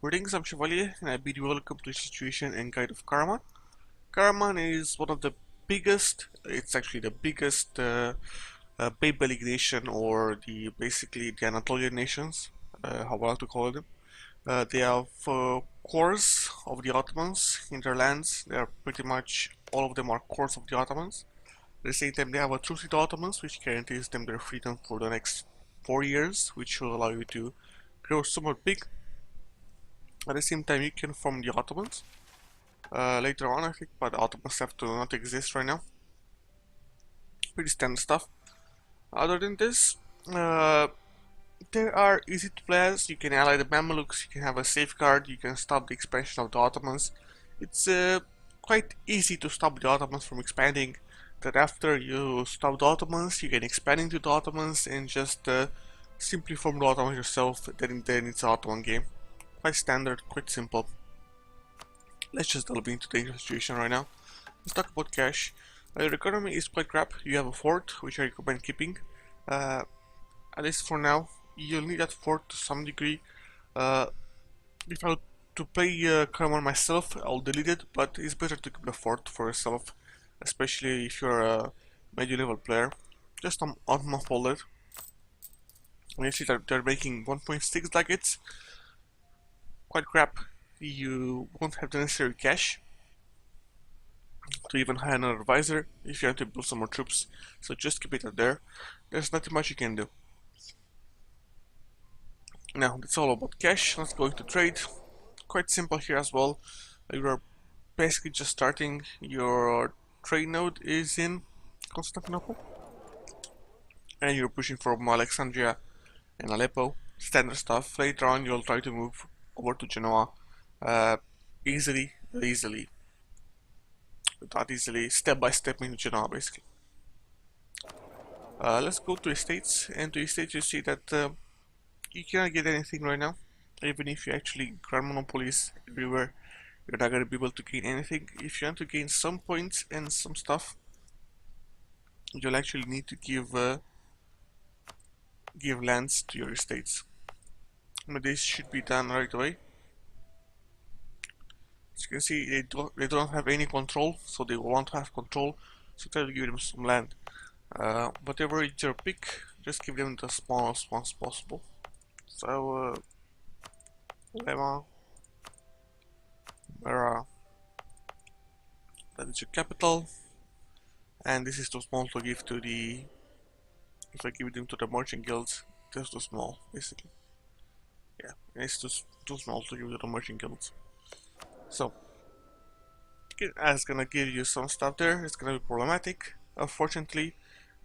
Greetings, I'm Chevalier, and I bid you welcome to the situation and guide of Karaman. Karaman is one of the biggest, it's actually the biggest Baybalik nation, or basically the Anatolian nations, how I like to call them. They have cores of the Ottomans in their lands. They are pretty much, all of them are cores of the Ottomans. At the same time, they have a truce with the Ottomans, which guarantees them their freedom for the next 4 years, which will allow you to grow somewhat big. At the same time, you can form the Ottomans later on, I think, but the Ottomans have to not exist right now. Pretty standard stuff. Other than this, there are easy to play as. You can ally the Mamelukes, you can have a safeguard, you can stop the expansion of the Ottomans. It's quite easy to stop the Ottomans from expanding. That after you stop the Ottomans, you can expand into the Ottomans and just simply form the Ottomans yourself. Then it's an Ottoman game. Quite standard, quite simple. Let's just delve into the situation right now. Let's talk about cash. Your economy is quite crap. You have a fort, which I recommend keeping. At least for now, you'll need that fort to some degree. If I were to play Karaman myself, I'll delete it, but it's better to keep the fort for yourself, especially if you're a medium level player. Just unmuffle it. And you see that they're making 1.6 nuggets. Quite crap. You won't have the necessary cash to even hire another advisor if you want to build some more troops, so just keep it there. There's nothing much you can do. Now that's all about cash. Let's go into trade. Quite simple here as well. You're basically just starting. Your trade node is in Constantinople, and you're pushing from Alexandria and Aleppo. Standard stuff. Later on, you'll try to move over to Genoa easily, step by step into Genoa, basically. Let's go to estates, and to estates you see that you cannot get anything right now. Even if you actually grant monopolies everywhere, you're not going to be able to gain anything. If you want to gain some points and some stuff, you'll actually need to give lands to your estates. But this should be done right away. As you can see, they don't have any control, so they want to have control, so try to give them some land. Whatever is your pick, just give them the smallest ones possible. So, Lema, Mera, that is your capital, and this is too small to give to the, if I give them to the merchant guilds, that's too small, basically. Yeah, it's too small to give to the merchant guilds. So, it's gonna give you some stuff there. It's gonna be problematic. Fortunately,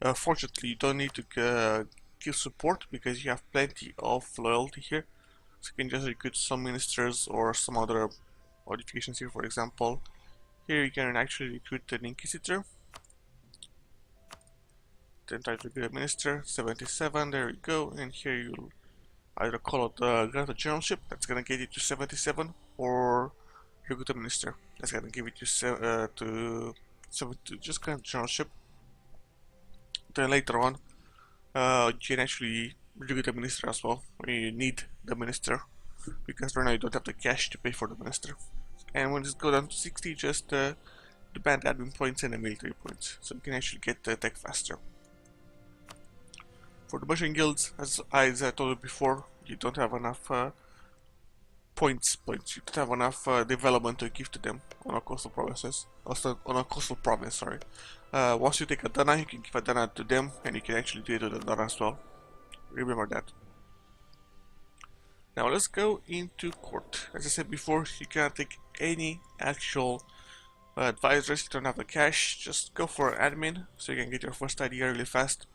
you don't need to give support because you have plenty of loyalty here. So you can just recruit some ministers or some other modifications here. For example, here you can actually recruit an inquisitor. Then try to recruit a minister. 77. There we go. And here you'll either call it grant a generalship. That's gonna get you to 77, or recruit a minister. That's gonna give it to just grant generalship. Then later on, you can actually recruit a minister as well when you need the minister, because right now you don't have the cash to pay for the minister. And when it goes down to 60, just demand admin points and the military points, so you can actually get the tech faster. For the merchant guilds, as I told you before, you don't have enough points. You don't have enough development to give to them on a coastal provinces. Also on a coastal province, sorry. Once you take a Dana, you can give a Dana to them, and you can actually do it to the Dana as well. Remember that. Now let's go into court. As I said before, you cannot take any actual advisors. You don't have the cash. Just go for admin, so you can get your first idea really fast.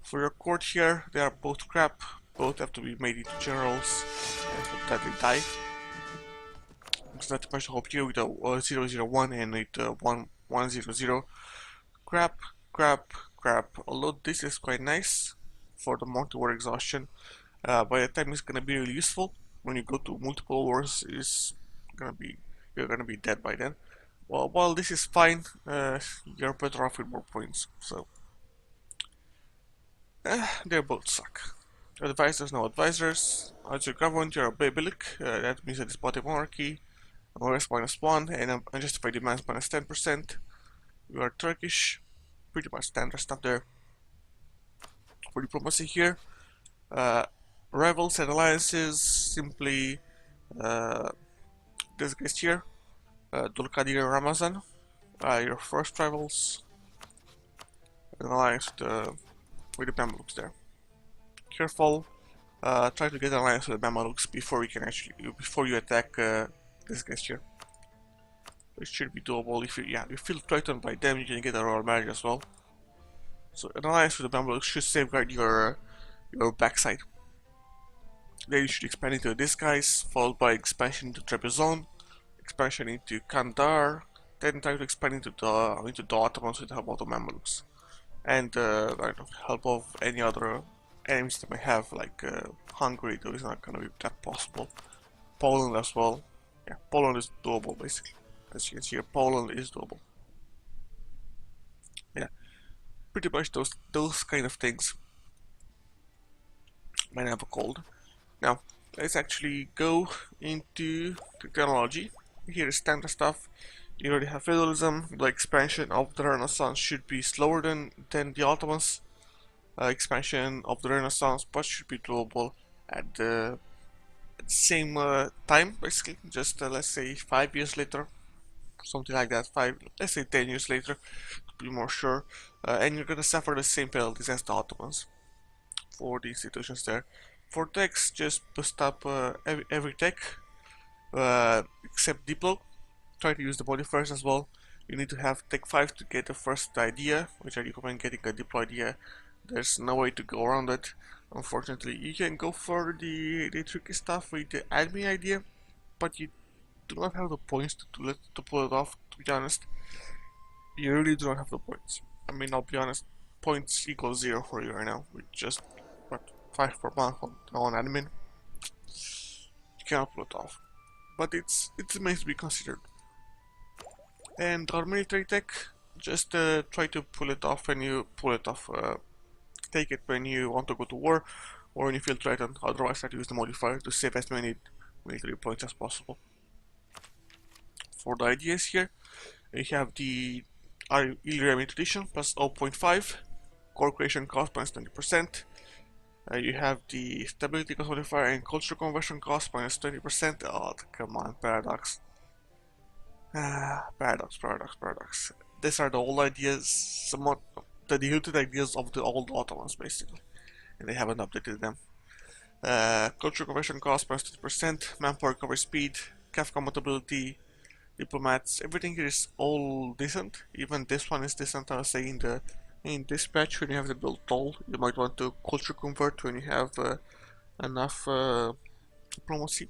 For your court here, they are both crap. Both have to be made into generals and hope that they die. There's not much hope here with a 001 and with 1100. Crap. Although this is quite nice for the multi-war exhaustion, by the time it's gonna be really useful when you go to multiple wars, you're gonna be dead by then. Well, while this is fine, you're better off with more points. So they both suck. Advisors, no advisors. As your government, you're a Beylik, that means a despotic monarchy. Arrest -1, and unjustified demands -10%. You are Turkish, pretty much standard stuff there. For diplomacy here, uh, rivals and alliances, simply this guest here, Dulkadir Ramazan, your first rivals, an alliance with the Mamelukes there. Careful, try to get an alliance with the Mamelukes before you attack this guest here. It should be doable. If you feel threatened by them, you can get a royal marriage as well. So an alliance with the Mamelukes should safeguard your backside. Then you should expand into this guys, followed by expansion into Trebizond, expansion into Kandahar, then try to expand into the Ottomans with the help of the Mamelukes, and help of any other enemies that may have, like Hungary, though is not gonna be that possible. Poland as well. Yeah, Poland is doable basically. As you can see here, Poland is doable. Yeah, pretty much those kind of things might have a cold. Now, let's actually go into technology. Here is standard stuff. You already have feudalism. The expansion of the Renaissance should be slower than the Ottomans. Expansion of the Renaissance, but should be doable at the same time, basically. Just let's say 5 years later, something like that. Let's say 10 years later, to be more sure. And you're gonna suffer the same penalties as the Ottomans for the institutions there. For techs, just boost up every tech except Diplo. Try to use the modifiers as well. You need to have tech 5 to get the first idea, which I recommend getting a Diplo idea. There's no way to go around it, unfortunately. You can go for the tricky stuff with the admin idea, but you do not have the points to pull it off, to be honest. You really do not have the points. I mean, I'll be honest, points equal 0 for you right now, with just, what, 5 per month on admin. You cannot pull it off. But it's meant to be considered. And our military tech, just try to pull it off when you pull it off. Take it when you want to go to war, or when you feel threatened. Otherwise, try to use the modifier to save as many military points as possible. For the ideas here, you have the Illyrian tradition plus 0.5, core creation cost minus 20%. You have the stability cost modifier and culture conversion cost minus 20%. Oh, come on, paradox. Paradox. These are the old ideas, somewhat the diluted ideas of the old Ottomans, basically, and they haven't updated them. Culture conversion cost minus 20%, manpower recovery speed, CAF compatibility, diplomats, everything here is all decent. Even this one is decent. I was saying in this patch, when you have to build tall, you might want to culture convert when you have enough diplomacy,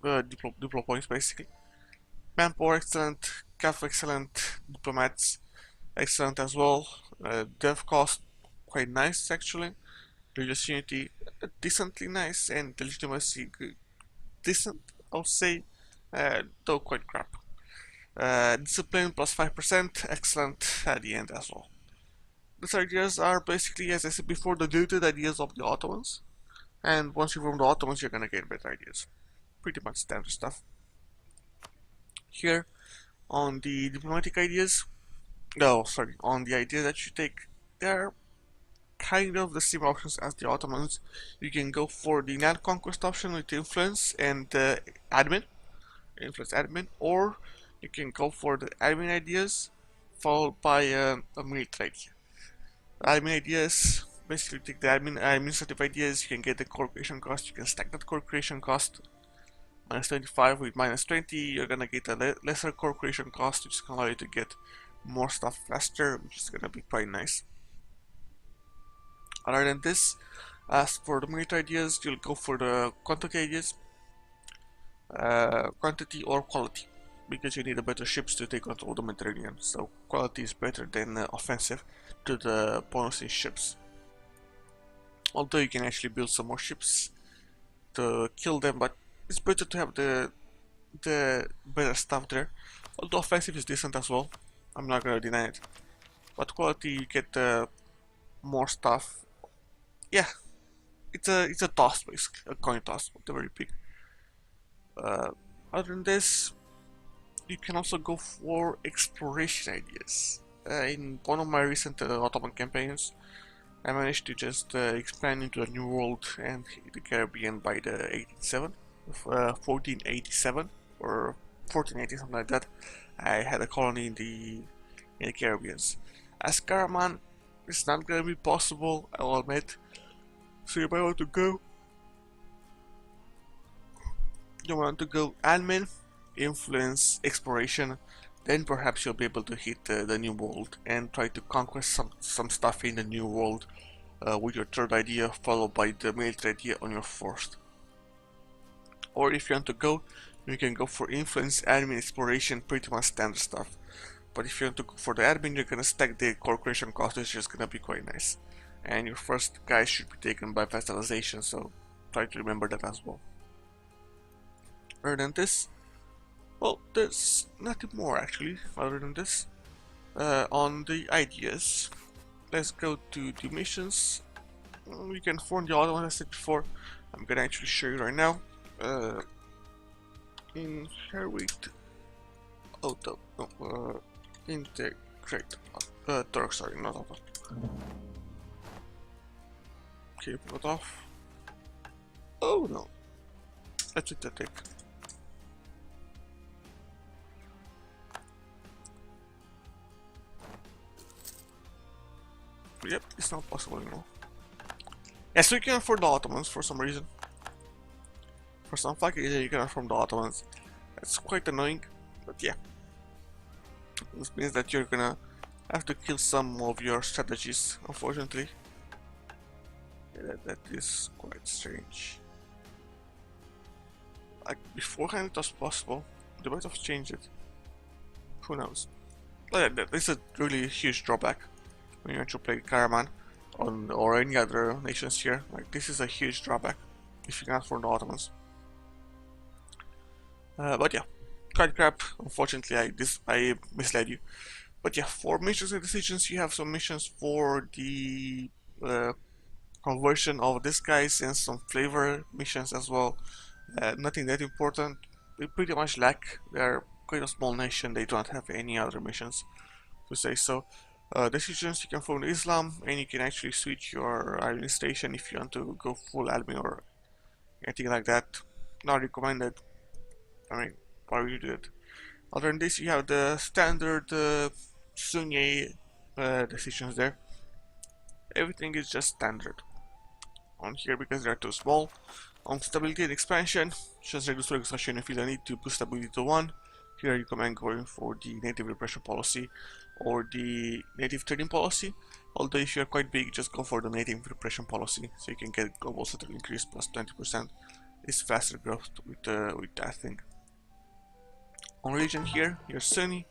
diplo points basically. Manpower excellent, CAF excellent, diplomats excellent as well. Dev cost quite nice actually. Religious unity decently nice, and legitimacy decent, I'll say, though quite crap. Discipline plus 5%, excellent at the end as well. These ideas are basically, as I said before, the diluted ideas of the Ottomans, and once you from the Ottomans, you're gonna get better ideas. Pretty much standard stuff. Here, on the diplomatic ideas, on the idea that you take, they're kind of the same options as the Ottomans. You can go for the land conquest option with influence and influence admin, or you can go for the admin ideas followed by a military idea. Admin ideas, basically take the administrative ideas, you can get the core creation cost, you can stack that core creation cost. Minus 25 with minus 20, you're gonna get a lesser core creation cost, which is gonna allow you to get more stuff faster, which is gonna be quite nice. Other than this, as for the military ideas, you'll go for the quantity ideas, quantity or quality, because you need a better ships to take control of the Mediterranean. So quality is better than offensive to the opponent's ships. Although you can actually build some more ships to kill them, but it's better to have the better stuff there. Although offensive is decent as well, I'm not gonna deny it. But quality, you get more stuff. Yeah, it's a toss, basically a coin toss, whatever you pick. Other than this, you can also go for exploration ideas. In one of my recent Ottoman campaigns, I managed to just expand into a new world and the Caribbean by the 1487 or 1480, something like that. I had a colony in the Caribbeans. As Karaman, it's not gonna be possible, I'll admit. So you might want to go. You want to go admin, influence, exploration. Then perhaps you'll be able to hit the new world and try to conquest some stuff in the new world with your third idea, followed by the military idea on your fourth. Or if you want to go, you can go for influence, admin, exploration, pretty much standard stuff. But if you want to go for the admin, you're gonna stack the core creation cost, which is gonna be quite nice. And your first guy should be taken by vassalization, so try to remember that as well. Other than this, well, there's nothing more actually, other than this. On the ideas, let's go to the missions. We can form the other one I said before. I'm gonna actually show you right now. Inherit auto, no, integrate, Turk, sorry, not auto. Okay, pull it off. Oh no, let's hit the tick. Yep, it's not possible anymore. Yeah, so you can afford the Ottomans for some reason. For some fucking reason you can afford the Ottomans. That's quite annoying, but yeah. This means that you're gonna have to kill some of your strategies, unfortunately. Yeah, that is quite strange. Like, beforehand it was possible. They might have changed it. Who knows? But yeah, this is a really huge drawback when you actually play Karaman or any other nations here. Like, this is a huge drawback if you can't afford the Ottomans. But yeah, quite crap. Unfortunately, I misled you. But yeah, for missions and decisions, you have some missions for the conversion of these guys and some flavor missions as well. Nothing that important. They pretty much lack. They're quite a small nation. They don't have any other missions, to say so. Decisions, you can form Islam, and you can actually switch your administration if you want to go full admin or anything like that. Not recommended. I mean, why would you do it? Other than this, you have the standard Sunni decisions there. Everything is just standard on here because they are too small. On stability and expansion, just reduce exhaustion if you don't need to boost stability to 1. Here you recommend going for the native repression policy or the native trading policy. Although if you are quite big, just go for the native repression policy, so you can get global settle increase plus 20%. It's faster growth with that thing. On religion here, you're Sunni.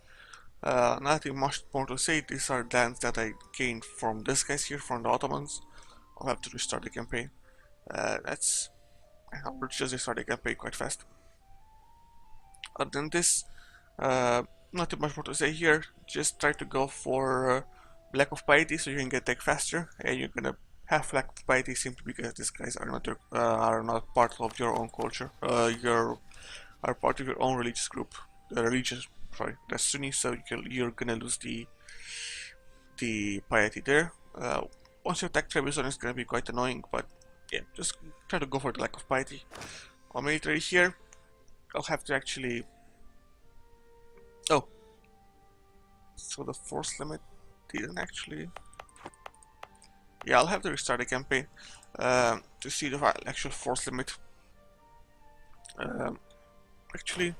Nothing much more to say. These are lands that I gained from these guys here, from the Ottomans. I'll have to restart the campaign. I'll just restart the campaign quite fast. Other than this, nothing much more to say here. Just try to go for lack of piety so you can get tech faster, and you're gonna have lack of piety simply because these guys are not part of your own culture. Are part of your own religious group. That's Sunni, so you're gonna lose the piety there. Once your tech tribe is on, it's gonna be quite annoying, but yeah, just try to go for the lack of piety. On military here, I'll have to actually. Oh, so the force limit didn't actually. Yeah, I'll have to restart the campaign to see the actual force limit. Actually,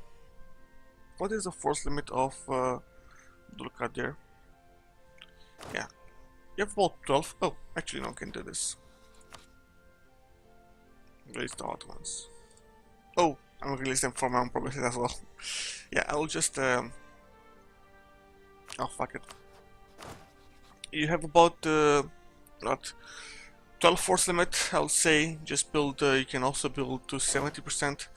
what is the force limit of Dulkat there? Yeah, you have about 12. Oh, actually, no, I can do this. Where's the Ottomans? Oh, I'm gonna release them for my own purposes as well. Yeah, I'll just. Oh, fuck it. You have about 12 force limit, I'll say. Just build. You can also build to 70%.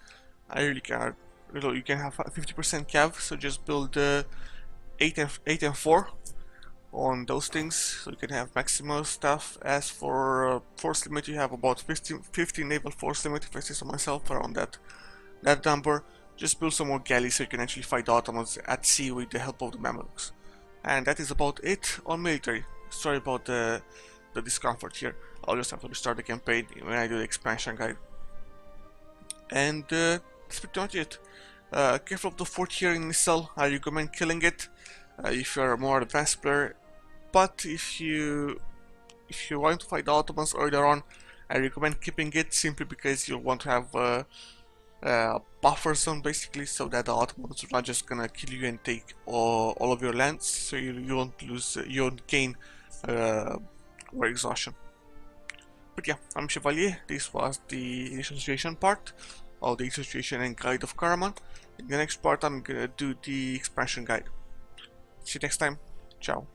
I really cannot. You can have 50% cav, so just build 8 and 4, on those things, so you can have maximum stuff. As for force limit, you have about 50 naval force limit, if I say so myself, around that number. Just build some more galleys so you can actually fight the Ottomans at sea with the help of the Mamelukes. And that is about it on military. Sorry about the discomfort here. I'll just have to restart the campaign when I do the expansion guide. And that's pretty much it. Careful of the fort here in Nissal. I recommend killing it if you're a more advanced player. But if you want to fight the Ottomans earlier on, I recommend keeping it simply because you want to have a buffer zone basically, so that the Ottomans are not just gonna kill you and take all of your lands, so you won't lose, you won't gain war exhaustion. But yeah, I'm Chevalier. This was the initial situation part of the situation and guide of Karaman. In the next part, I'm gonna do the expansion guide. See you next time. Ciao.